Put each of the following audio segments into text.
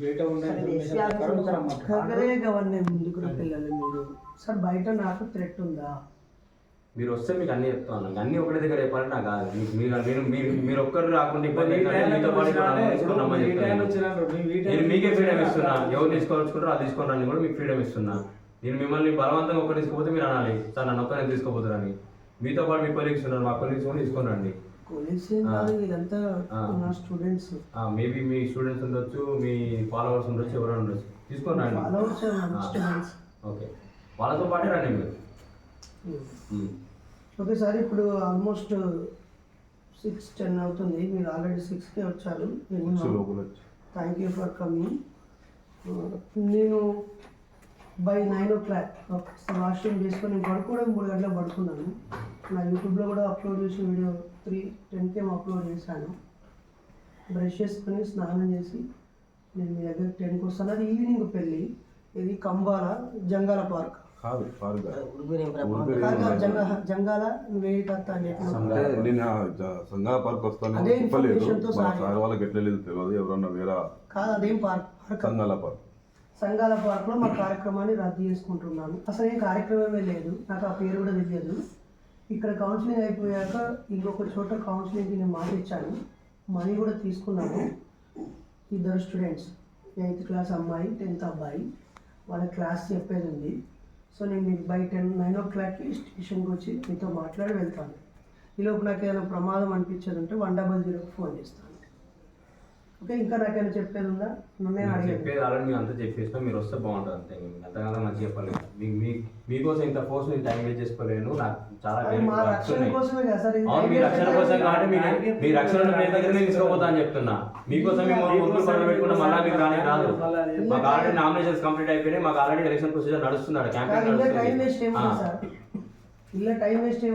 పిల్లలు మీరు సార్ బయట నాకు థ్రెట్ ఉందా? మీరు వస్తే మీకు అన్ని చెప్తాను. అన్ని ఒకటే దగ్గర చెప్పాలంటే నాకు కాదు. మీరు ఒక్కరు రాకుండా ఇబ్బంది మీతో పాటు నేను మీకే ఫ్రీడమ్ ఇస్తున్నా. ఎవరు తీసుకోవాలనుకుంటారో అది తీసుకోవాలని కూడా మీకు ఫ్రీడమ్ ఇస్తున్నా. నేను మిమ్మల్ని బలవంతంగా ఒక్కరు తీసుకుపోతే మీరు అనాలి సార్ నన్ను ఒక్కరిని తీసుకోపోతారని. మీతో పాటు మీ కొలీగ్స్ ఉన్నారు, మా కొలీగ్స్ కూడా తీసుకోనండి. మేబీ మీ స్టూడెంట్స్ ఉండొచ్చు, మీ ఫాలోవర్స్ ఉండొచ్చు, ఎవరైనా ఉండొచ్చు, తీసుకొని రండి. ఓకే, వాళ్ళతో పాటే రండి మీరు. ఓకే సార్, ఇప్పుడు ఆల్మోస్ట్ 6:10 అవుతుంది. మీరు ఆల్రెడీ 6కే వచ్చారు. Thank you for coming. నేను బై 9 o'clock వాష్రూమ్ చేసుకొని పడుకోవడం 3 గంటలకు పడుకున్నాను. నా యూట్యూబ్లో కూడా అప్లోడ్ చేసిన వీడియో 3:10 అప్లోడ్ చేశాను. బ్రష్ చేసుకొని స్నానం చేసి నేను మీ దగ్గర 10కి వస్తాను. అది ఈవినింగ్ పెళ్ళి. ఇది కంబాల జంగాల పార్క్ జంగాల వేయికత్త అని చెప్పి సంగాల పార్క్ వస్తాను చెప్పలేదు. సార్ వాళ్ళకి ఎట్లా లేదు తెలియదు, ఎవరన్నా వేరే కాదు. అదేం పార్క్? సంగాల పార్క్లో మా కార్యక్రమాన్ని రద్దు చేసుకుంటున్నాను. అసలు ఏం కార్యక్రమమే లేదు, నాకు ఆ పేరు కూడా తెలియదు. ఇక్కడ కౌన్సిలింగ్ అయిపోయాక ఇంకొక చోట కౌన్సిలింగ్కి నేను మాట ఇచ్చాను, మనీ కూడా తీసుకున్నాను. 2 స్టూడెంట్స్, 8th క్లాస్ అమ్మాయి, 10th అబ్బాయి, వాళ్ళ క్లాస్ చెప్పేది ఉంది. సో నేను మీకు బై 9 o'clockకి స్టేషన్కి వచ్చి మీతో మాట్లాడి వెళ్తాను. ఈలోపు నాకు ఏదైనా ప్రమాదం అనిపించేది ఉంటే 100 ఫోన్ చేస్తాను. ఓకే, ఇంకా నాకైనా చెప్పేది ఉందా? చెప్పేది ఆల్రెడీ మీరు అంతా చెప్పేసినా, మీరు వస్తే బాగుంటుంది అంతే. అంతకన్నా మంచిగా చెప్పలేదు. మీకోసం ఇంత ఫోర్స్ నేను టైం వేస్ట్ చేసుకోలేను. నాకు చాలా మీ రక్షణ కోసమే కదా సార్. మీ రక్షణ కోసం కాబట్టి మీ రక్షణ మీ దగ్గర నేను తీసుకోపోతా అని చెప్తున్నా. మీకోసం మేము ముగ్గురు పనులు పెట్టుకుంటే మళ్ళీ మీకు రానే రాదు. మాకు ఆల్రెడీ నామినేషన్స్ కంప్లీట్ అయిపోయినాయి. మాకు ఆల్రెడీ ఎలక్షన్ ప్రొసీజర్ నడుస్తున్నాడు. క్యాంపెయిన్ టైం వేస్ట్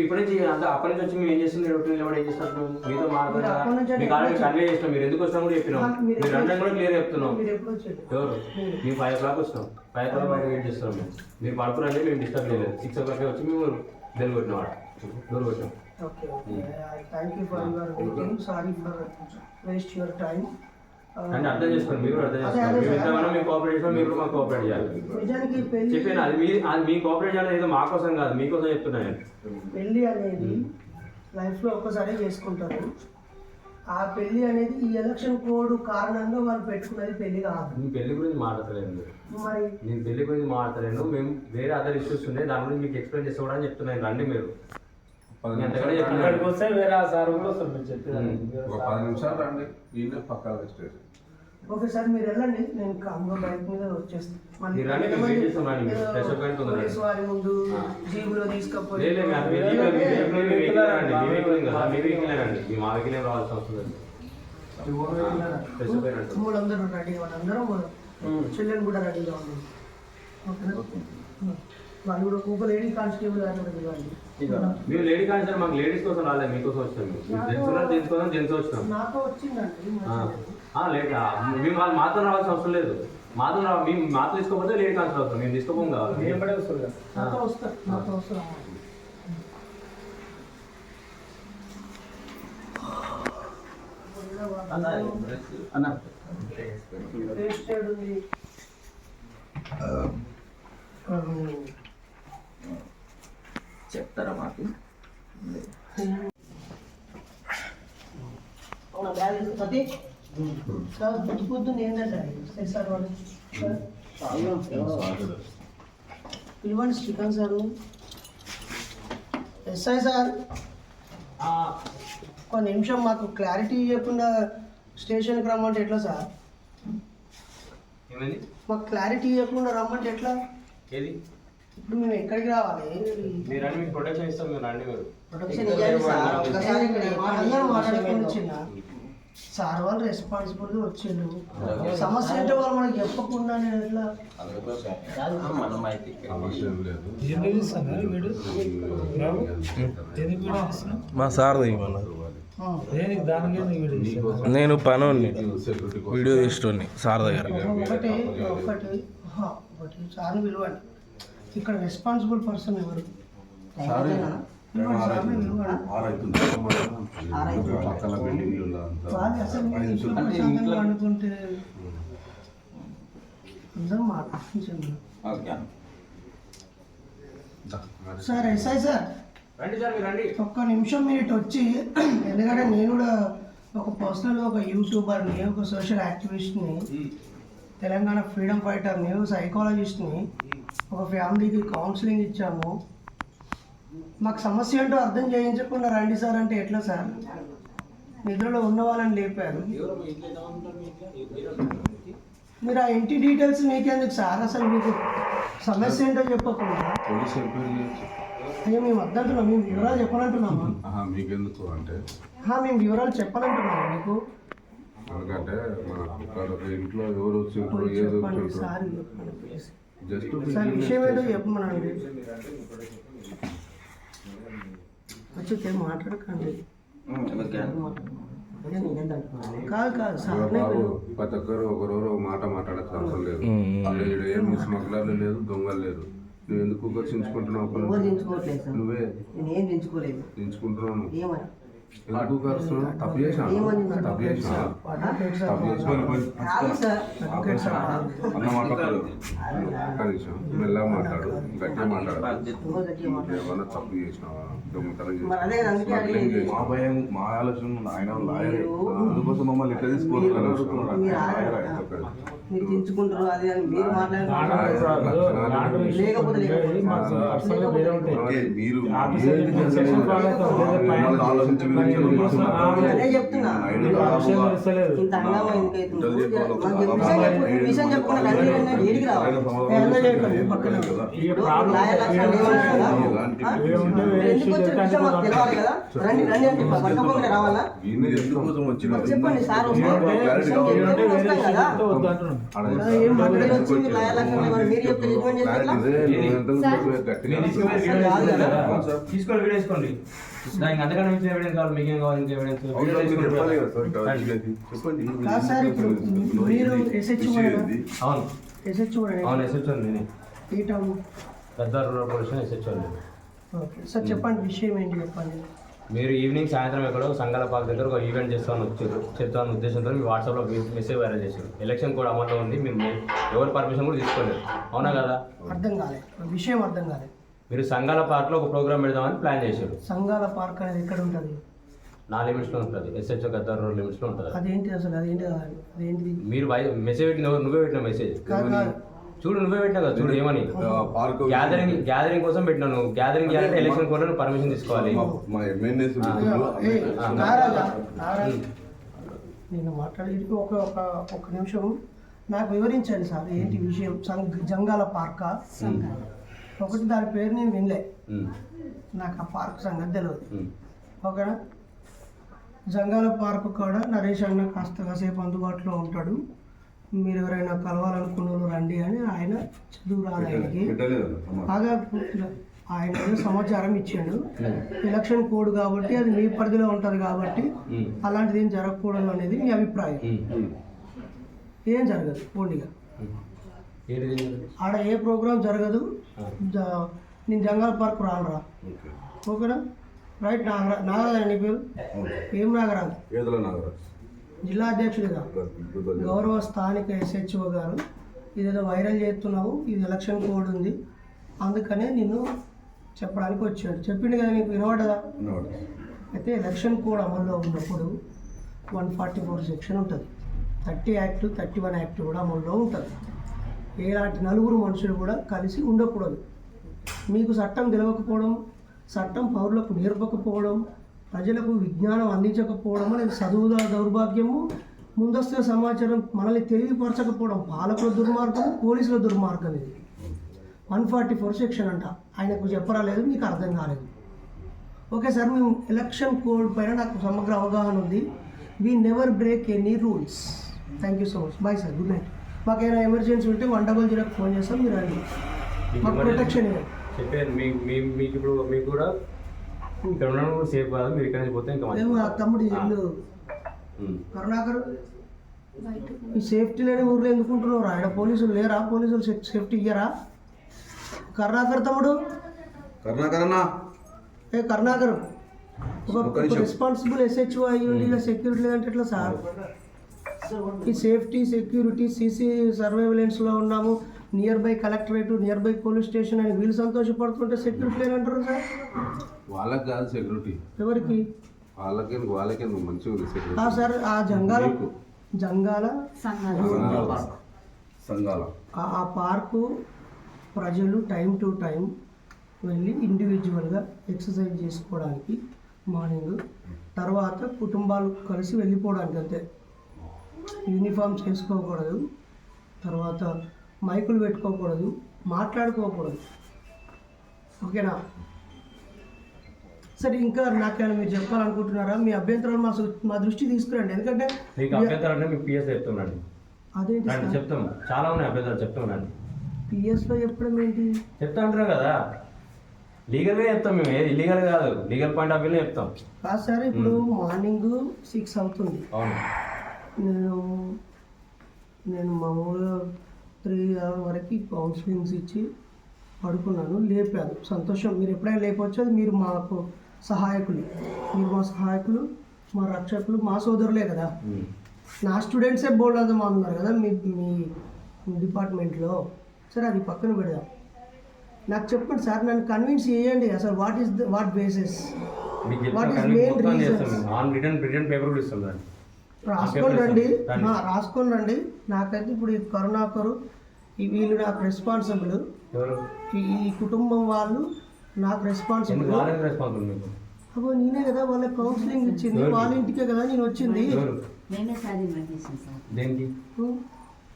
ఇప్పుడు నుంచి అంతా అప్పటి నుంచి వచ్చి మేము ఏం చేస్తున్నాం, ఏం చేస్తున్నారు మీతో మాట్లాడుతున్నాం. మీకు ఆల్రెడీ కన్వే చేసినాం. మీరు ఎందుకు వస్తాం కూడా చెప్పినాం. మీరు అంటే కూడా క్లియర్ చెప్తున్నాం. ఎవరు మేము 5 o'clock వస్తున్నాం. 5 o'clock బయట వెయిట్ చేస్తున్నాం. మీరు పడుకురంటే మేము డిస్టర్బ్ చేయలేదు. 6 o'clock వచ్చి మేము బెల్ కొట్టినాం. డోర్ కొట్టినాం. అంటే అర్థం చేసుకోండి, మీరు అర్థం చేసుకోండి. మేము ఎంతగానో మేము కోఆపరేట్ చేస్తాం, మీరు మాకు కోఆపరేట్ చేయాలి. చెప్పాను, అది మీ కోఆపరేట్ చేయాలి. ఏదో మా కోసం కాదు, మీకోసం చెప్తున్నాను. పెళ్ళి అనేది లైఫ్లో ఒక్కసారి చేసుకుంటారు. ఆ పెళ్ళి అనేది ఈ ఎలక్షన్ కోడ్ కారణంగా వాళ్ళు పెట్టుకున్నది పెళ్లి కాదు. నేను పెళ్లి గురించి మాట్లాడలేను. మరి నేను పెళ్లి గురించి మాట్లాడలేను. మేము వేరే అదర్ ఇష్యూస్ ఉన్నాయి, దాని గురించి మీకు ఎక్స్ప్లెయిన్ చేసుకోవడానికి చెప్తున్నాను. రండి మీరు. వస్తే వేరే సార్ కూడా వస్తారు. మీరు చెప్పి 10 నిమిషాలు రండి. పక్కా స్టేషన్. ఓకే సార్, మీరు వెళ్ళండి. నేను కామ్గా బైక్ మీద వచ్చేస్తాను. వారి ముందు జీబులో తీసుకపోయి అందరూ రెడీ అందరం చెల్లెని కూడా రెడీగా ఉన్నాం. వాళ్ళు కూడా ఒక లేడీ కానిస్టేబుల్ ఇవ్వండి. మేము లేడీ కానిస్టేబుల్ మాకు లేడీస్ కోసం రాలేదు, మీకోసం వచ్చాము. జెంట్స్ కోసం జెంట్స్ వచ్చినాం. నాతో వచ్చిందండి లేదు, మేము వాళ్ళు మాతో రావాల్సిన అవసరం లేదు. మేము మాతో తీసుకోకపోతే లేడీ కానిస్టేబుల్ అవుతాం. మేము తీసుకోపోం కావాలి. చెప్తారా మాకు? పొద్దున్న ఏంటంటే సార్ వాడు ఇవ్వండి శ్రీకాంత్ సార్. ఎస్ఐ సార్, ఒక నిమిషం మాకు క్లారిటీ ఇవ్వకుండా స్టేషన్కి రమ్మంటే ఎట్లా సార్? మాకు క్లారిటీ ఇవ్వకుండా రమ్మంటే ఎట్లా? ఏది ఇప్పుడు మేము ఎక్కడికి రావాలి? మీరు రండి, మీకు ప్రొటెక్షన్ ఇస్తాం. మీరు రండి. మీరు ప్రొటెక్షన్ ఇవ్వాలి సార్. ఒకసారి అందరూ మాట్లాడుకొని వచ్చిన సార్ వాళ్ళు రెస్పాన్సిబుల్గా వచ్చిండు. సమస్య అంటే వాళ్ళు మనకి చెప్పకుండా నేను ఎట్లా మా సార్ నేను పనోని వీడియో తీసుకోండి సార్ దగ్గర. ఒకటి సార్ని పిలవండి. ఇక్కడ రెస్పాన్సిబుల్ పర్సన్ ఎవరు? ఆరైతుంది పక్కన బిల్డింగ్లు అంతా వాళ్ళు అసలు మీరు ఇంట్లో ప్రశాంతంగా వండుతుంటే నిజం మాట్లాడుతుంది సార్ ఎస్ఐ సార్ రండి సార్ మీరు రండి. ఒక్క నిమిషం మీరు వచ్చి, ఎందుకంటే నేను కూడా ఒక పర్సనల్ ఒక యూట్యూబర్ని, ఒక సోషల్ యాక్టివిస్ట్ని, తెలంగాణ ఫ్రీడమ్ ఫైటర్ని, ఒక సైకాలజిస్ట్ని, ఒక ఫ్యామిలీకి కౌన్సిలింగ్ ఇచ్చాము. మాకు సమస్య ఏంటో అర్థం చేయించకుండా రండి సార్ అంటే ఎట్లా సార్? నిద్రలో ఉన్న వాళ్ళని లేపారు. మీరు ఆ ఇంటి డీటెయిల్స్ మీకెందుకు సార్? అసలు మీకు సమస్య ఏంటో చెప్పకుండా పోలీస్ ఎంక్వైరీ చేయొచ్చు. అయ్యో మేము వద్దంటున్నాం, మేము వివరాలు చెప్పాలంటున్నామా? మీకెందుకు అంటే మేము వివరాలు చెప్పాలంటున్నాము మీకు. ఎందుకంటే మన ఇంట్లో ఎవరు వచ్చింటారు ఏదో చెప్పండి సార్, చెప్పండి ప్లీజ్. జస్ట్ సార్ విషయం ఏదో చెప్పమనండి. వచ్చి మాట్లాడకండి. కాదు కాదు సార్, బాబు ప్రతి ఒక్కరు ఒకరెవరు ఒక మాట మాట్లాడచ్చు అవసరం లేదు. ఇక్కడ ఏమి స్మగ్లర్లు లేదు, దొంగలు లేరు. నువ్వు ఎందుకు చించుకుంటున్నావు? నువ్వే చించుకుంటున్నావు. ఎందుకు కలుస్తున్నావు? తప్పు చేసాను అన్న మాట్లాడు. కనీసం మెల్లగా మాట్లాడు, గట్టిగా మాట్లాడు. ఏమన్నా తప్పు చేసినావా? దొంగతనం చేసినావా? మా భయం, మా ఆలోచన ఆయన లాయరే. అందుకోసం మమ్మల్ని ఎట్లా తెచ్చుకుంటారు అది అని మీరు అదే చెప్తున్నా. ఇంత హంగామా విషయం చెప్పుకున్నా ఏడికి రావాలి. ఎందుకు వచ్చిన విషయం మాకు తెలియాలి కదా. రండి రండి అంటే పట్టుకోకుండా రావాలా? చెప్పండి సార్, వస్తాం కదా. తీసుకోండి, వీడియో వేసుకోండి. దానికి అంతకన్నా మించిన ఎవిడెన్స్ కావాలి, మీకేం కావాలి? ఇంకా ఎవిడెన్స్ కాదు సార్, ఇప్పుడు మీరు ఎస్హెచ్ అవును ఎస్హెచ్ అవును ఎస్హెచ్ నేనే ఏ టౌన్? పెద్ద rural police SH. Okay sir, చెప్పండి విషయం ఏంటి చెప్పండి. మీరు ఈవినింగ్ సాయంత్రం ఎక్కడో సంగాలపాక దగ్గర ఒక ఈవెంట్ చేస్తామని వచ్చారు. చెప్తామని ఉద్దేశంతో మీ వాట్సాప్లో మెసేజ్ వైరల్ చేశారు. ఎలక్షన్ కూడా అమల్లో ఉంది, మీరు ఎవరి పర్మిషన్ కూడా తీసుకోలేదు, అవునా కదా? అర్థం కాలేదు, విషయం అర్థం కాలేదు. మీరు సంగాల పార్క్లో ఒక ప్రోగ్రామ్ పెడదామని ప్లాన్ చేశారు. సంగాల పార్క్ అనేది ఎక్కడ ఉంటుంది? నా లిమిట్స్లో ఉంటుంది, ఎస్హెచ్ గద్దార్ రోడ్ లిమిట్స్లో ఉంటుంది. అదేంటి అసలు? అదేంటిది? మీరు మెసేజ్ పెట్టిన, నువ్వే పెట్టిన మెసేజ్ చూడు, నువ్వే పెట్టినా కదా, చూడు ఏమని. గ్యాదరింగ్ కోసం పెట్టినాను. గ్యాదరింగ్ చేయాలంటే ఎలక్షన్ కోడ్ పర్మిషన్ తీసుకోవాలి. నేను మాట్లాడి ఒక నిమిషం నాకు వివరించండి సార్, ఏంటి విషయం? జంగాల పార్కా? ఒకటి దాని పేరు నేను వినలే, నాకు ఆ పార్క్ సంగతి తెలియదు. ఓకేనా? జంగాల పార్క్ కూడా నరేష్ అన్న కాసేపు అందుబాటులో ఉంటాడు, మీరు ఎవరైనా కలవాలనుకున్న వాళ్ళు రండి అని ఆయన చదువు రాదు ఆయనకి. బాగా ఆయన సమాచారం ఇచ్చాడు. ఎలక్షన్ కోడ్ కాబట్టి అది మీ పరిధిలో ఉంటుంది కాబట్టి అలాంటిది ఏం జరగకూడదు అనేది మీ అభిప్రాయం. ఏం జరగదు పోండిగా, ఆడ ఏ ప్రోగ్రామ్ జరగదు. నేను జంగాల పార్క్ రానురా, ఓకేనా? రైట్. నాగరాజు నీ పేరు ఏం? నాగరాజు జిల్లా అధ్యక్షుడిగా గౌరవ స్థానిక ఎస్హెచ్ఓ గారు ఇదేదో వైరల్ చేస్తున్నావు, ఇది ఎలక్షన్ కోడ్ ఉంది, అందుకనే నిన్ను చెప్పడానికి వచ్చాడు. చెప్పిండు కదా, నీకు వినవడదా? అయితే ఎలక్షన్ కోడ్ అమల్లో ఉన్నప్పుడు 144 సెక్షన్ ఉంటుంది, 30 యాక్ట్ 31 యాక్ట్ కూడా అమల్లో ఉంటుంది. ఏలాంటి నలుగురు మనుషులు కూడా కలిసి ఉండకూడదు. మీకు చట్టం తెలియకపోవడం, చట్టం పౌరులకు నేర్పకపోవడం, ప్రజలకు విజ్ఞానం అందించకపోవడం అనేది చదువుల దౌర్భాగ్యము, ముందస్తు సమాచారం మనల్ని తెలియపరచకపోవడం పాలకుల దుర్మార్గం, పోలీసుల దుర్మార్గం. ఇది 144 సెక్షన్ అంట. ఆయనకు చెప్పరాలేదు, మీకు అర్థం కాలేదు. ఓకే సార్, మేము ఎలక్షన్ కోడ్ పైన నాకు సమగ్ర అవగాహన ఉంది. We never break any rules. Thank you so much. Bye sir, good night. మాకేమైనా ఎమర్జెన్సీ ఉంటే 100 ఫోన్ చేస్తాం, మీరు రండి, మాకు ప్రొటెక్షన్ ఇవ్వండి. చెప్పాను మీకు ఇప్పుడు మీకు కూడా ఇక్కడ ఉండడం కూడా సేఫ్ కాదు, మీరు ఇక్కడ నుంచి పోతే ఇంకా తమ్ముడు ఇల్లు కరుణాకర్, ఈ సేఫ్టీ లేని ఊర్లో ఎందుకుంటున్నారు? ఆయన పోలీసులు లేరా? పోలీసులు సేఫ్టీ ఇయ్యరా? కరుణాకర్ తమ్ముడు, కరుణాకర్ అన్న ఏ కరుణాకర్ ఒక రెస్పాన్సిబుల్ SHO అయ్యి ఉండి ఇలా సెక్యూరిటీ లేదంటే ఎట్లా సార్? ఈ సేఫ్టీ సెక్యూరిటీ సీసీ సర్వేలెన్స్లో ఉన్నాము, near by collectorate, near by police station అని వీళ్ళు సంతోషపడుతుంటే సెక్యూరిటీ లేదంటారు సార్. వాళ్ళకి కాదు సెక్యూరిటీ, ఎవరికి? వాళ్ళకే మంచిగా ఉంది సెక్యూరిటీ. సార్ ఆ జంగాల సంఘాల ఆ పార్కు ప్రజలు టైం టు టైం వెళ్ళి ఇండివిజువల్గా ఎక్సర్సైజ్ చేసుకోవడానికి మార్నింగ్, తర్వాత కుటుంబాలు కలిసి వెళ్ళిపోవడానికి అంతే. యూనిఫామ్స్ వేసుకోకూడదు, తర్వాత మైకులు పెట్టుకోకూడదు, మాట్లాడుకోకూడదు. ఓకేనా? సరే, ఇంకా నాకేమైనా మీరు చెప్పాలనుకుంటున్నారా? మీ అభ్యంతరాలు మా దృష్టి తీసుకురండి. ఎందుకంటే మీకు అభ్యంతరాలు అంటే మీకు పిఎస్ చెప్తున్నాను. అదేంటి చెప్తాం, చాలా ఉన్నాయి అభ్యంతరాలు చెప్తాం. పిఎస్లో చెప్పడం ఏంటి? చెప్తా అంటారు కదా, లీగల్గా చెప్తాం మేము, ఏది ఇల్లీగల్ కాదు, లీగల్ పాయింట్ ఆఫ్ వ్యూలో చెప్తాం. కాదు సార్, ఇప్పుడు మార్నింగ్ 6 అవుతుంది. అవును, నేను మామూలుగా 3 hours వరకు కౌన్సిలింగ్స్ ఇచ్చి పడుకున్నాను, లేపాను, సంతోషం. మీరు ఎప్పుడైనా లేపవచ్చు, అది మీరు మాకు సహాయకులు, మీరు మా సహాయకులు, మా రక్షకులు, మా సోదరులే కదా. నా స్టూడెంట్సే బోల్డ్ అంతా ఉన్నారు కదా మీ డిపార్ట్మెంట్లో. సరే, అది పక్కన పెడదాం. నాకు చెప్పండి సార్, నన్ను కన్విన్స్ చేయండి అసలు what basis, what is main reason. Paper కూడా ఇస్తాం దాన్ని, రాసుకొని రండి. నాకైతే ఇప్పుడు ఈ కరుణాకరు వీళ్ళు నాకు రెస్పాన్సిబుల్, ఈ కుటుంబం వాళ్ళు నాకు రెస్పాన్సిబుల్. అబ్బో, నేనే కదా వాళ్ళ కౌన్సిలింగ్ ఇచ్చింది, వాళ్ళ ఇంటికే కదా నేను వచ్చింది.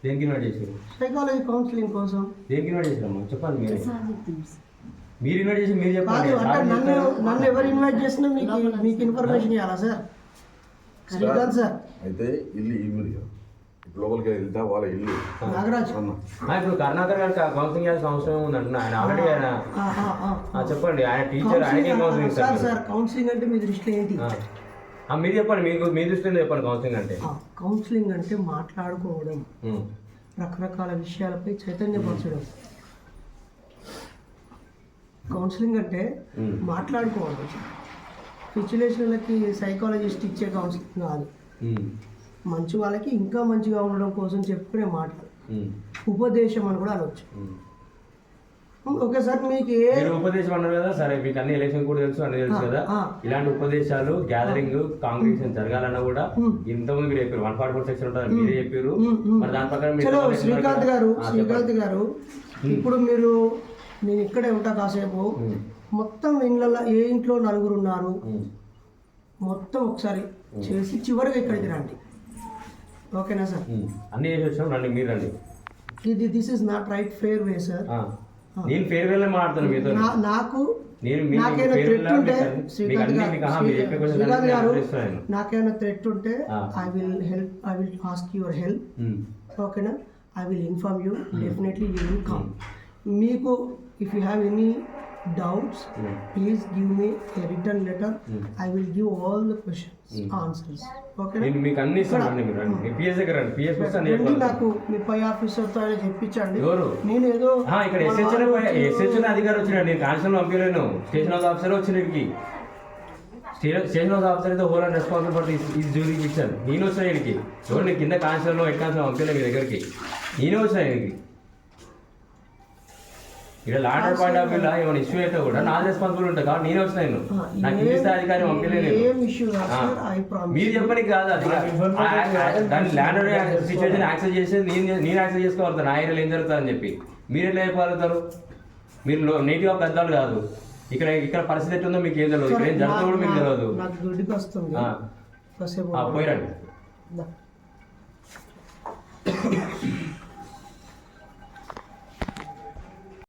దేనికి ఇన్వైట్ చేశారు? సైకాలజీ కౌన్సిలింగ్ కోసం. దేనికి ఇన్వైట్ చేశారమ్మా చెప్పండి. మీరు ఇన్వైట్ చేసి మీరు చెప్పాలి. అంటే నన్ను ఎవరు ఇన్వైట్ చేసినా మీకు ఇన్ఫర్మేషన్ ఇవ్వాలా సార్? శ్రీకాంత్ సార్ అయితే ఇల్లు ఈ లోపలికి వెళ్తా వాళ్ళ ఇల్లు నాగరాజ్. ఇప్పుడు కరుణాకర్ గారికి కౌన్సిలింగ్ చేయాల్సిన అవసరం ఉంది అంటున్నా. ఆయన ఆల్రెడీ ఆయన చెప్పండి, ఆయన టీచర్, ఆయనకి కౌన్సిలింగ్ సార్. సార్ కౌన్సిలింగ్ అంటే మీ దృష్టిలో ఏంటి? మీరు చెప్పండి, మీకు మీ దృష్టిలో చెప్పండి. కౌన్సిలింగ్ అంటే మాట్లాడుకోవడం, రకరకాల విషయాలపై చైతన్యపరచడం. కౌన్సిలింగ్ అంటే మాట్లాడుకోవడం. సిచ్యులేషన్లకి సైకాలజిస్ట్ ఇచ్చే కౌన్సిలింగ్ కాదు, మంచి వాళ్ళకి ఇంకా మంచిగా ఉండడం కోసం చెప్పుకునే మాటలు, ఉపదేశం అని కూడా అనొచ్చు. ఓకే సార్, మీకు ఉపదేశం అన్నారు కదా సరే, మీకు అన్ని ఎలక్షన్ కూడా తెలుసు, అన్ని తెలుసు కదా. ఇలాంటి ఉపదేశాలు, గ్యాదరింగ్, కాంగ్రెషన్ జరగాలన్నా కూడా ఇంతకుముందు మీరు చెప్పారు 144 సెక్షన్ ఉంటుంది, మీరే చెప్పారు. మరి దాని ప్రకారం శ్రీకాంత్ గారు ఇప్పుడు నేను ఇక్కడే ఉంటా కాసేపు. మొత్తం ఇళ్ళల్లో ఏ ఇంట్లో 4 ఉన్నారు మొత్తం ఒకసారి చేసి చివరిగా ఇక్కడికి రండి. ఓకేనా సార్? అన్ని చేసి వచ్చాం, రండి, మీరు రండి. This is not right fair way sir. నేను ఫేర్ వేలో మాట్లాడుతాను మీతో. నాకేమైనా థ్రెట్ ఉంటే I will ask your help. ఓకేనా? I will inform you. Definitely you will come. మీకు if you have any doubts, please give me a written letter. I will give all the questions, answers. Okay? నేను మీకు అన్ని ఇస్తాను. మీరు రండి, PS దగ్గర రండి. పిఎస్ వస్తాను. నాకు మీ పై ఆఫీసర్తో ఆయన చెప్పించండి. ఎవరు? నేను ఏదో ఇక్కడ ఎస్హెచ్ఓ అధికారి వచ్చినాడు. నేను కాన్స్టేబుల్ పంపించలేను, స్టేషన్ హౌస్ ఆఫీసర్ వచ్చినకి. స్టేషన్ హౌస్ ఆఫీసర్ అయితే whole and responsible for this jurisdiction. నేను వచ్చిన ఇక్కడికి. ఎవరు నేను కింద కాన్స్టేబుల్ హెడ్ కాన్స్టేబుల్ పంపించలేదు మీ దగ్గరికి. నేనే వచ్చిన ఇక్కడికి. ఇక్కడ లాండర్ పాయింట్ ఆఫ్ వ్యూలో ఏమైనా ఇష్యూ అయితే కూడా నా రెస్పాన్సిబుల్ ఉంటుంది కాబట్టి నేనే వచ్చిన. నేను నాకు కింది స్థాయి అధికారి పంపించలేదు. మీరు చెప్పడానికి కాదు, అది దాన్ని ల్యాండర్ సిచ్యువేషన్ యాక్సెస్ చేసేది నేను యాక్సెస్ చేసుకోగలుగుతాను. నా ఏరియాలో ఏం జరుగుతుందని చెప్పి మీరు ఎట్లా చెప్పగలుగుతారు? మీరు నేటివ్ ఆఫ్ పెద్దవాళ్ళు కాదు. ఇక్కడ పరిస్థితి ఎట్లుందో మీకు ఏం తెలియదు, ఇక్కడ ఏం జరుగుతుందో కూడా మీకు తెలియదు. పోయిరండి.